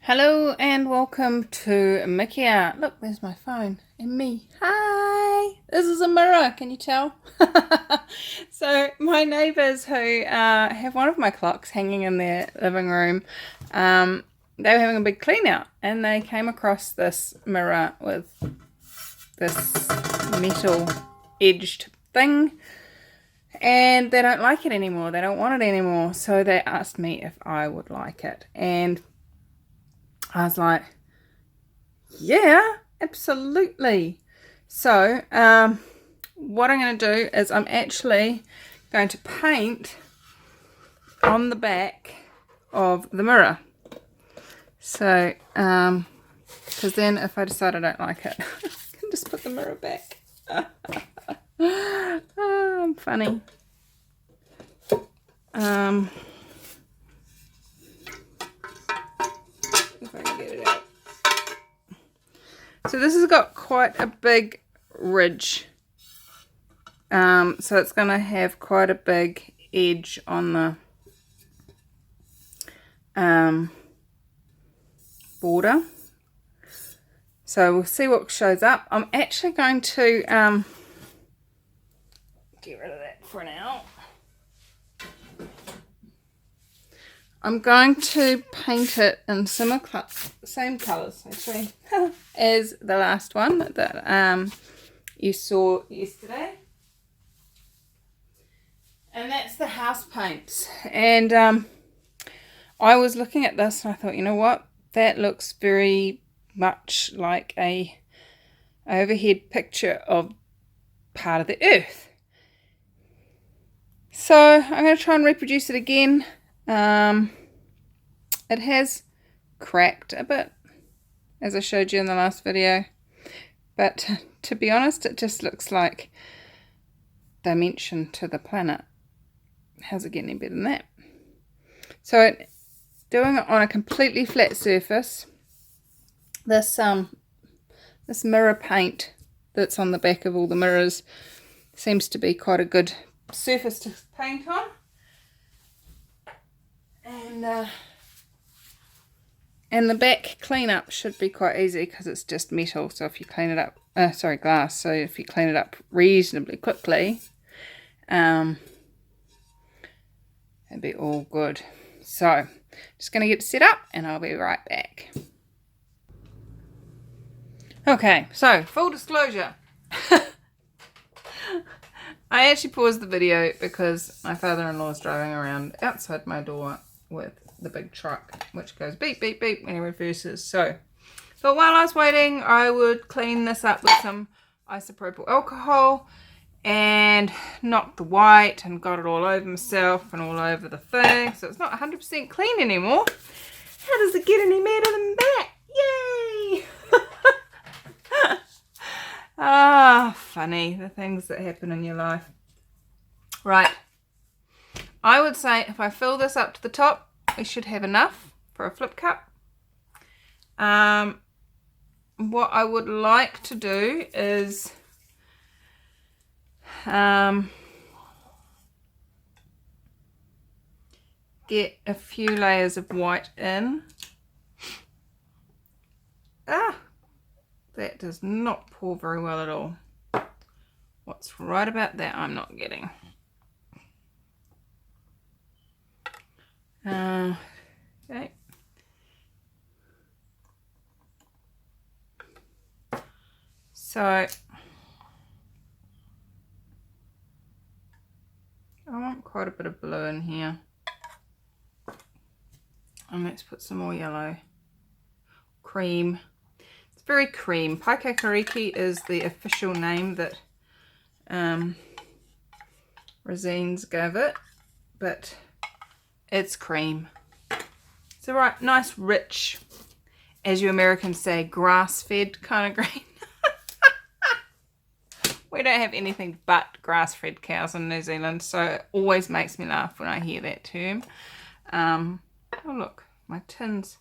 Hello and welcome to Mickey Out. Look, there's my phone and me. Hi! This is a mirror, can you tell? So my neighbours who have one of my clocks hanging in their living room, they were having a big clean out and they came across this mirror with this metal edged thing and they don't like it anymore. They don't want it anymore. So they asked me if I would like it, and I was like, yeah, absolutely. So what I'm going to do is I'm actually going to paint on the back of the mirror. So, because then if I decide I don't like it, I can just put the mirror back. Oh, I'm funny. If I can get it out. So this has got quite a big ridge. So it's going to have quite a big edge on the border. So we'll see what shows up. I'm actually going to get rid of that for now. I'm going to paint it in same colours actually as the last one that you saw yesterday, and that's the house paints. And I was looking at this and I thought, you know what, that looks very much like a overhead picture of part of the earth. So I'm going to try and reproduce it again. It has cracked a bit, as I showed you in the last video, but to be honest, it just looks like dimension to the planet. How's it getting any better than that? So doing it on a completely flat surface, this mirror paint that's on the back of all the mirrors seems to be quite a good surface to paint on. And the back cleanup should be quite easy because it's just metal. So if you clean it up, glass. So if you clean it up reasonably quickly, it'd be all good. So just going to get it set up and I'll be right back. Okay, so full disclosure. I actually paused the video because my father-in-law is driving around outside my door with the big truck, which goes beep, beep, beep when he reverses. So, but while I was waiting, I would clean this up with some isopropyl alcohol and knock the white and got it all over myself and all over the thing. So it's not 100% clean anymore. How does it get any better than that? Yay! Ah, funny, the things that happen in your life. Right. I would say if I fill this up to the top, we should have enough for a flip cup. What I would like to do is get a few layers of white in. That does not pour very well at all. What's right about that I'm not getting. Okay. So I want quite a bit of blue in here. And let's put some more yellow. Cream. It's very cream. Paikakariki is the official name that Rosines gave it, but it's cream. It's a right, nice, rich, as you Americans say, grass-fed kind of green. We don't have anything but grass-fed cows in New Zealand, so it always makes me laugh when I hear that term. Oh look, my tins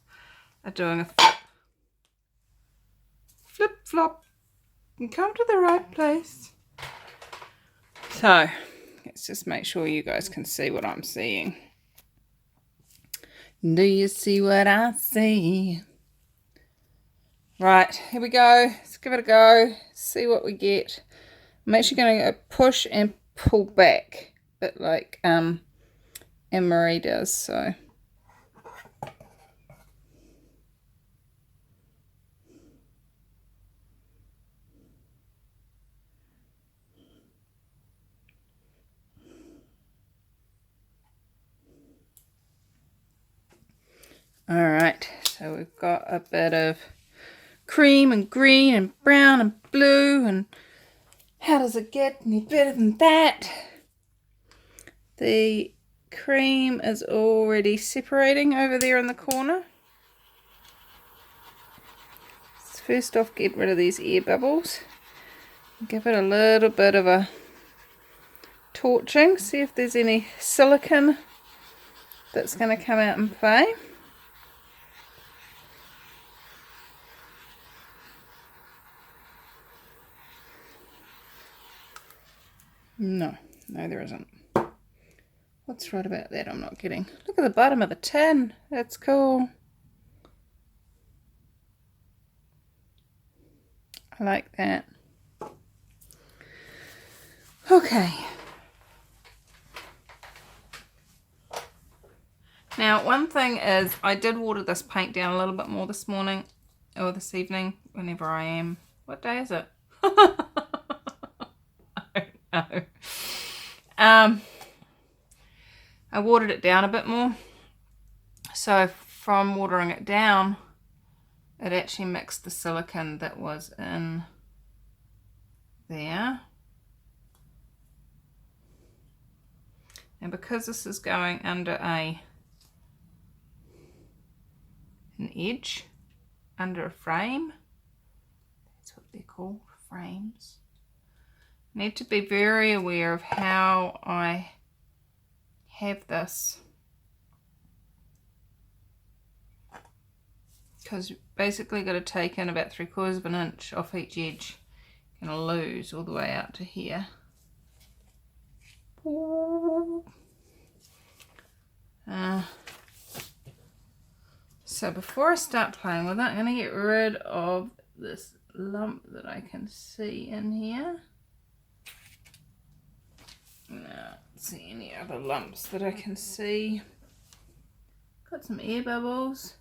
are doing a flip-flop and come to the right place. So let's just make sure you guys can see what I'm seeing. Do you see what I see? Right, here we go. Let's give it a go. See what we get. I'm actually going to push and pull back, a bit like Anne-Marie does. So. Alright, so we've got a bit of cream and green and brown and blue, and how does it get any better than that? The cream is already separating over there in the corner. Let's first off get rid of these air bubbles. Give it a little bit of a torching, see if there's any silicone that's going to come out and play. No, there isn't. What's right about that? I'm not getting. Look at the bottom of the tin. That's cool. I like that. Okay. Now, one thing is, I did water this paint down a little bit more this morning, or this evening, whenever I am. What day is it? I don't know. I watered it down a bit more. So from watering it down, it actually mixed the silicone that was in there. And because this is going under an edge, under a frame, that's what they're called, frames. Need to be very aware of how I have this, because basically got to take in about 3/4 of an inch off each edge. Gonna lose all the way out to here. So before I start playing with it, I'm going to get rid of this lump that I can see in here. No, I don't see any other lumps that I can see. Got some air bubbles.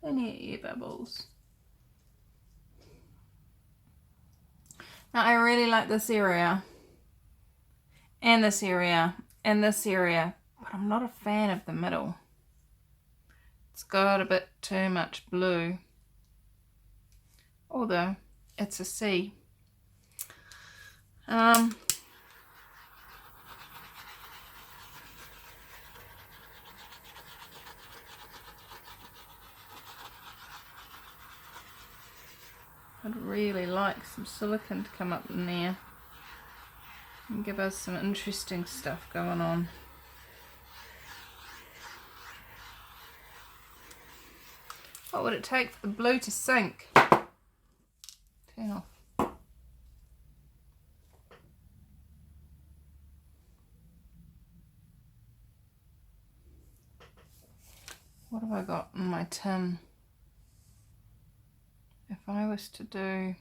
Plenty of air bubbles. Now I really like this area. And this area. And this area. But I'm not a fan of the middle. It's got a bit too much blue. Although it's a C. I'd really like some silicone to come up in there and give us some interesting stuff going on. What would it take for the blue to sink? Turn off. What have I got in my tin? If I was to do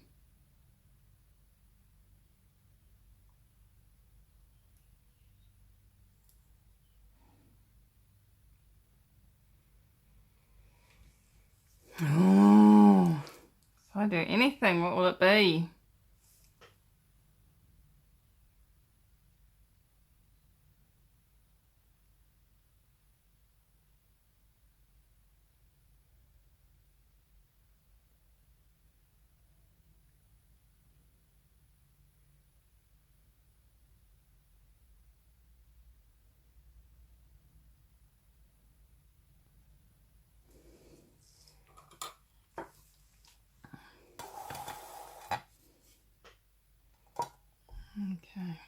if I do anything, what will it be? Okay.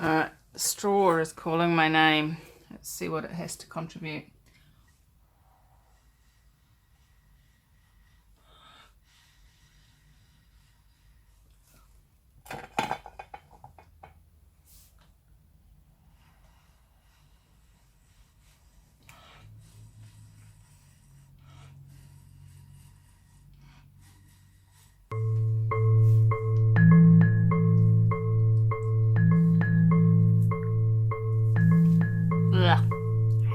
Alright, the straw is calling my name. Let's see what it has to contribute. Ugh.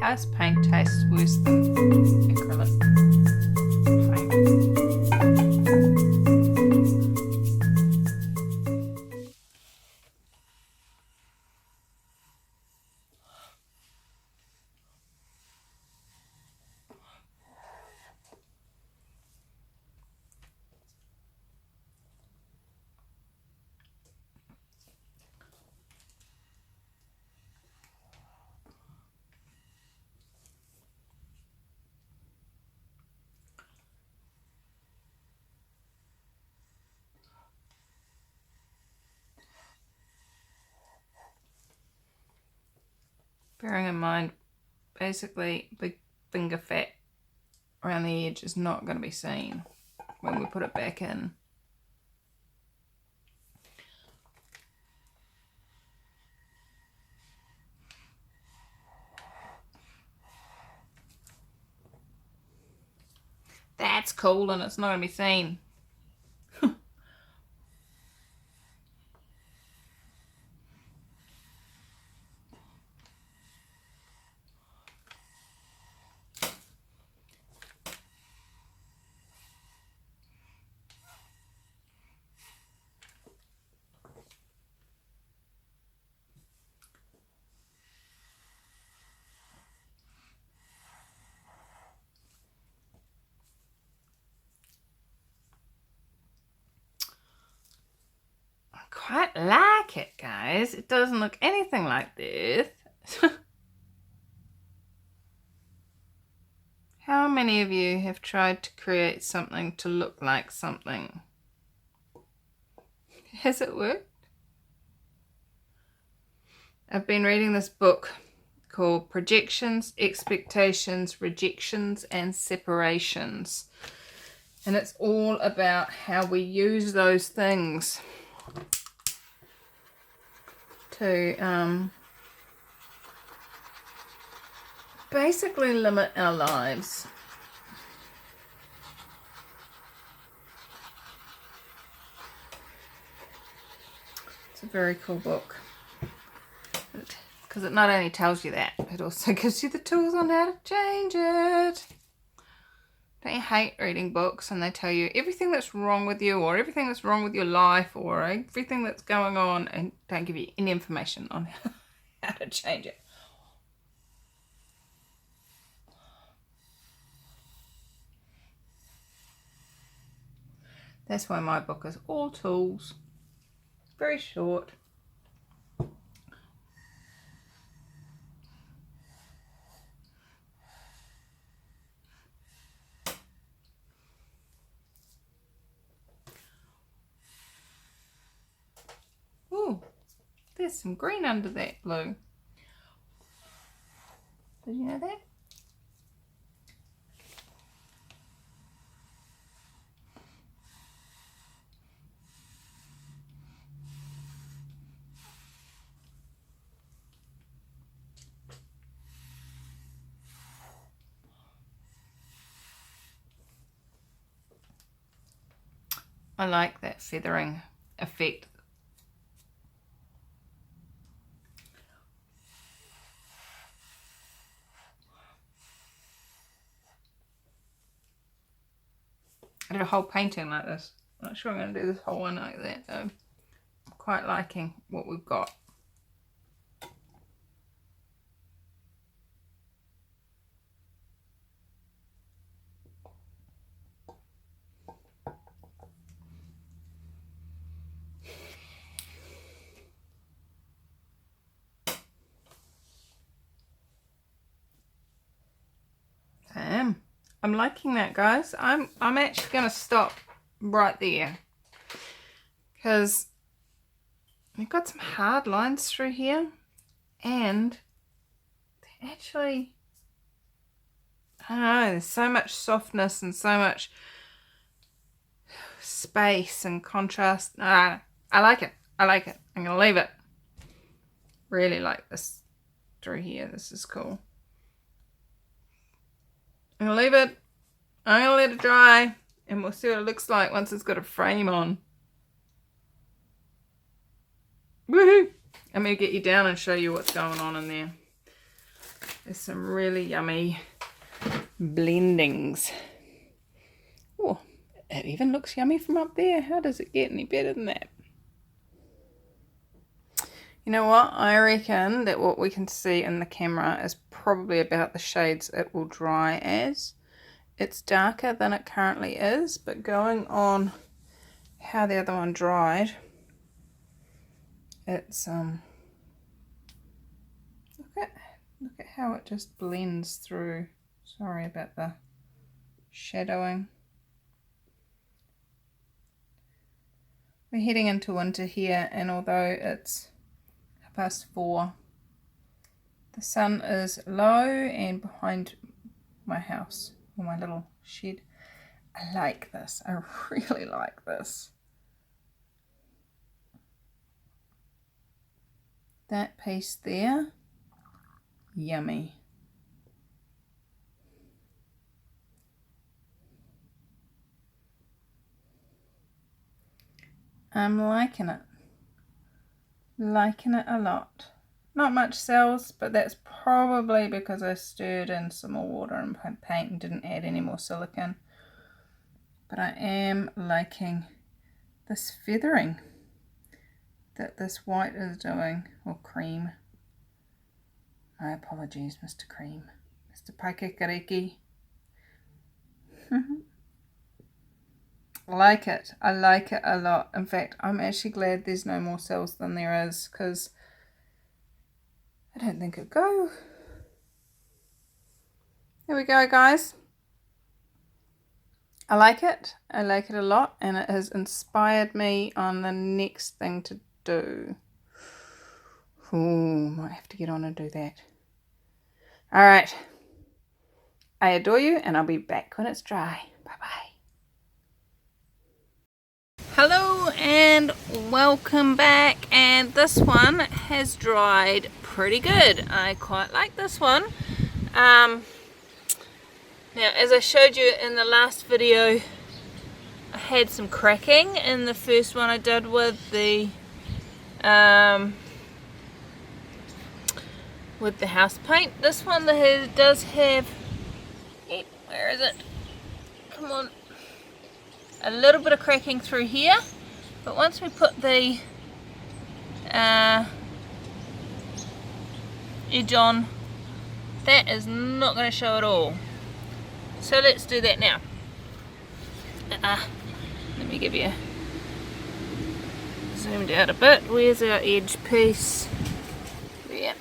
House paint tastes worse than acrylic paint. Bearing in mind, basically, big finger fat around the edge is not going to be seen when we put it back in. That's cool, and it's not going to be seen. Quite like it, guys. It doesn't look anything like this. How many of you have tried to create something to look like something? Has it worked? I've been reading this book called Projections, Expectations, Rejections, and Separations. And it's all about how we use those things to basically limit our lives. It's a very cool book because it not only tells you that, it also gives you the tools on how to change it. Don't you hate reading books and they tell you everything that's wrong with you or everything that's wrong with your life or everything that's going on and don't give you any information on how to change it? That's why my book is all tools. Very short. Ooh, there's some green under that blue. Did you know that? I like that feathering effect. I did a whole painting like this. I'm not sure I'm going to do this whole one like that though. I'm quite liking what we've got. I'm liking that, guys. I'm actually going to stop right there because we've got some hard lines through here, and they're actually, I don't know, there's so much softness and so much space and contrast. I like it. I like it. I'm going to leave it. Really like this through here. This is cool. I'm going to leave it. I'm going to let it dry, and we'll see what it looks like once it's got a frame on. Woohoo! I'm going to get you down and show you what's going on in there. There's some really yummy blendings. Oh, it even looks yummy from up there. How does it get any better than that? You know what? I reckon that what we can see in the camera is probably about the shades it will dry as. It's darker than it currently is, but going on how the other one dried, it's look at how it just blends through. Sorry about the shadowing. We're heading into winter here, and although it's 4:30, the sun is low and behind my house, or my little shed. I like this. I really like this. That piece there, yummy. I'm liking it. Liking it a lot. Not much cells, but that's probably because I stirred in some more water and paint and didn't add any more silicone. But I am liking this feathering that this white is doing, or cream. My apologies, Mr. Cream. Mr. Paikakariki. I like it. I like it a lot. In fact, I'm actually glad there's no more cells than there is, because I don't think it'd go. There we go, guys. I like it. I like it a lot, and it has inspired me on the next thing to do. Ooh, might have to get on and do that. All right. I adore you, and I'll be back when it's dry. Bye-bye. Hello and welcome back, and this one has dried pretty good. I quite like this one. Now, as I showed you in the last video, I had some cracking in the first one I did with the house paint. This one does have, where is it? Come on. A little bit of cracking through here, but once we put the edge on, that is not going to show at all. So let's do that now. Let me give you zoomed out a bit. Where's our edge piece? Yeah.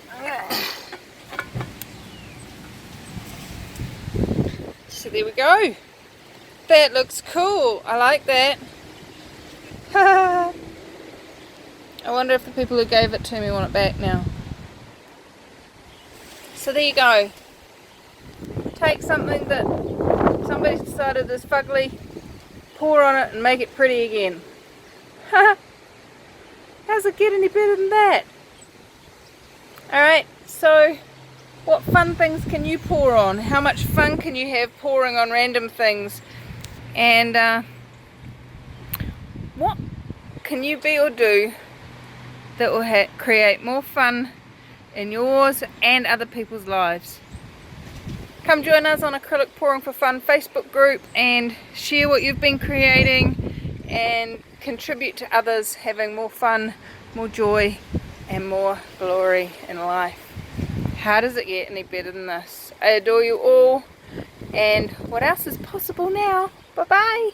So there we go. That looks cool. I like that. I wonder if the people who gave it to me want it back now. So there you go. Take something that somebody decided is fugly, pour on it and make it pretty again. How's it get any better than that? Alright, so what fun things can you pour on? How much fun can you have pouring on random things? And what can you be or do that will create more fun in yours and other people's lives? Come join us on Acrylic Pouring for Fun Facebook group and share what you've been creating and contribute to others having more fun, more joy and more glory in life. How does it get any better than this? I adore you all, and what else is possible now? Bye bye.